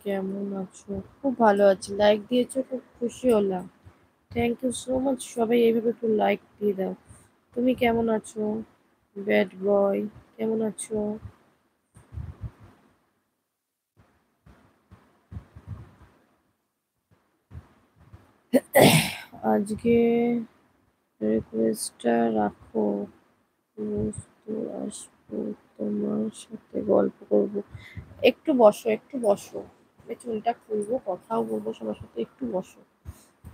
কেমন আছো? খুব ভালো আছি। লাইক দিয়েছো, খুব খুশি হলাম। Thank you so much. সবাই এইভাবে একটু লাইক দিয়ে দাও। তুমি কেমন আছো? ব্যাড বয়, কেমন আছো? আজকে রিকোয়েস্টটা রাখো, রোজ তো আসবো, তোমার সাথে গল্প করব। একটু বসো, একটু বসো। আমি চুলটা খুলবো, কথাও বলবো সবার সাথে, একটু বসো।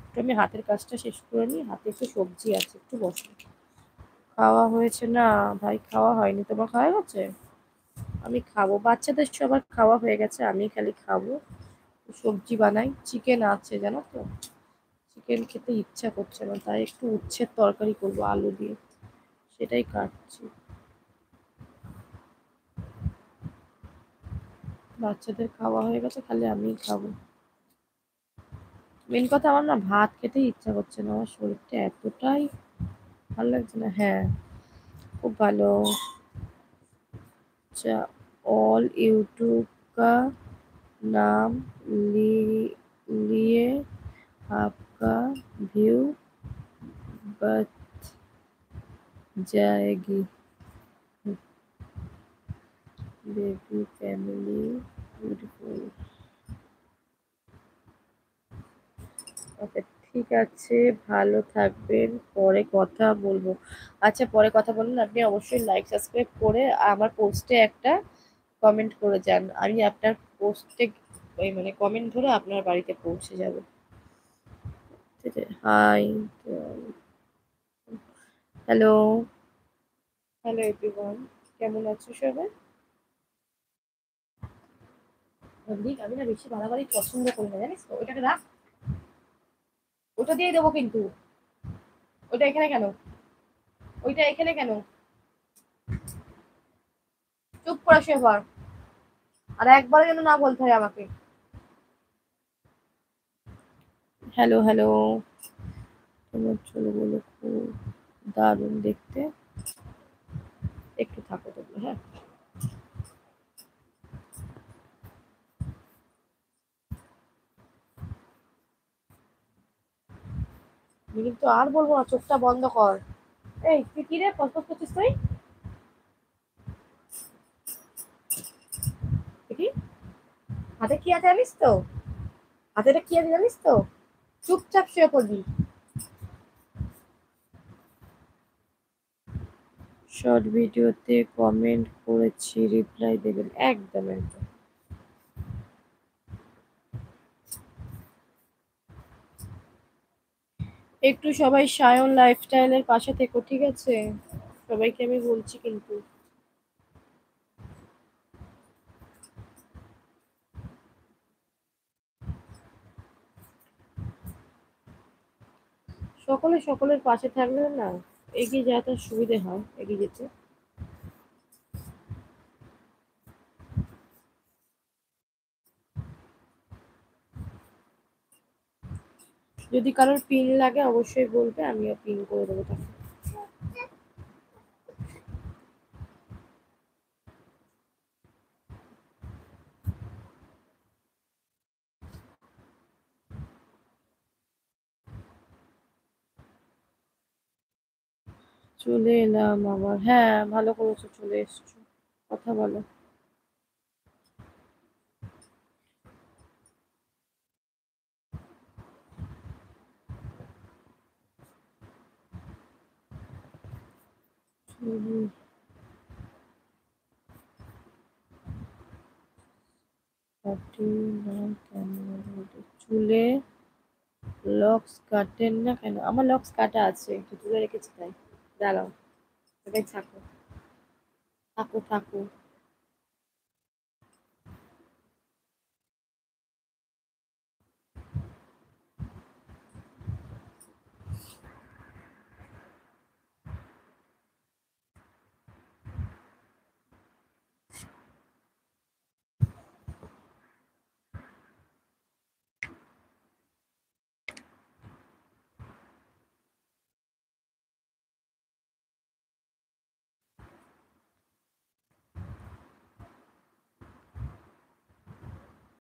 একটু আমি হাতের কাজটা শেষ করে নিই, হাতে একটু সবজি আছে, একটু বসো। খাওয়া হয়েছে না ভাই? খাওয়া হয়নি। তোমার খাওয়া গেছে? আমি খাবো, বাচ্চাদের সবার খাওয়া হয়ে গেছে, আমি খালি খাবো। সবজি বানাই, চিকেন আছে জানো তো। চিকেন খেতে ইচ্ছা করছে না, তাই একটু উচ্ছের তরকারি করবো আলু দিয়ে, সেটাই কাটছি। বাচ্চাদের খাওয়া হয়ে গেছে, খালি আমিই খাবো। মেন কথা, আমার না ভাত খেতে ইচ্ছা করছে না, আমার শরীরটা এতটাই ভালো লাগছে না। হ্যাঁ, খুব ভালো। আচ্ছা, ऑल यूट्यूब का नाम लिए आपका व्यू बढ़ जाएगी। Baby family beautiful. ওকে, ঠিক আছে, ভালো থাকবেন, পরে কথা বলবো। আচ্ছা, পরে কথা বলুন। আপনি অবশ্যই লাইক সাবস্ক্রাইব করে আমার পোস্টে একটা কমেন্ট করে যান। আমি আপনার পোস্টে ওই মানে কমেন্ট ধরে আপনার বাড়িতে পৌঁছে যাবে। ঠিক আছে, হাই। হ্যালো, হ্যালো এভরিওয়ান, কেমন আছো সবাই? দিক আমি না বেশি বাড়াবাড়ি পছন্দ করি না, জানিস তো। ওইটাকে রাখ, ওটা দিয়ে দেবো কিন্তু। ওইটা এখানে কেন? ওইটা এখানে কেন? চুপ করে শুয়ে পড়। আর একবার যেন না বলতে হয় আমাকে। হ্যালো হ্যালো, তোমার চুলগুলো খুব দারুণ দেখতে। একটু থাকো তোমরা, হ্যাঁ। আমি কিন্তু আর বলবো না, চোখটা বন্ধ কর। এই তুই কি রে কসকস করছিস তুই? দেখি, হাতে কি আছে জানিস তো? হাতেটা কি আছে জানিস তো? চুপচাপ শুয়ে পড়বি। শর্ট ভিডিওতে কমেন্ট করেছি, রিপ্লাই দেবেন। একদম একদম। একটু সবাই সায়ন লাইফস্টাইলের পাশে থেকো, ঠিক আছে? সবাইকে আমি বলছি কিন্তু। সকলে সকলের পাশে থাকলে না এগিয়ে যাওয়াটা সুবিধে হয়, এগিয়ে যেতে। যদি কারোর পিন লাগে অবশ্যই বলবে, আমিও পিন করে দেবো তাকে। চলে এলাম আবার। হ্যাঁ, ভালো করেছো, চলে এসছো। কথা বলো। হুম, কাটি না কেন? চুলে লক্স কাটেন না কেন? আমার লক্স কাটা আছে, একটু তুলে রেখেছি তাই। দাঁড়াও, এটাই থাকো, থাকো থাকো।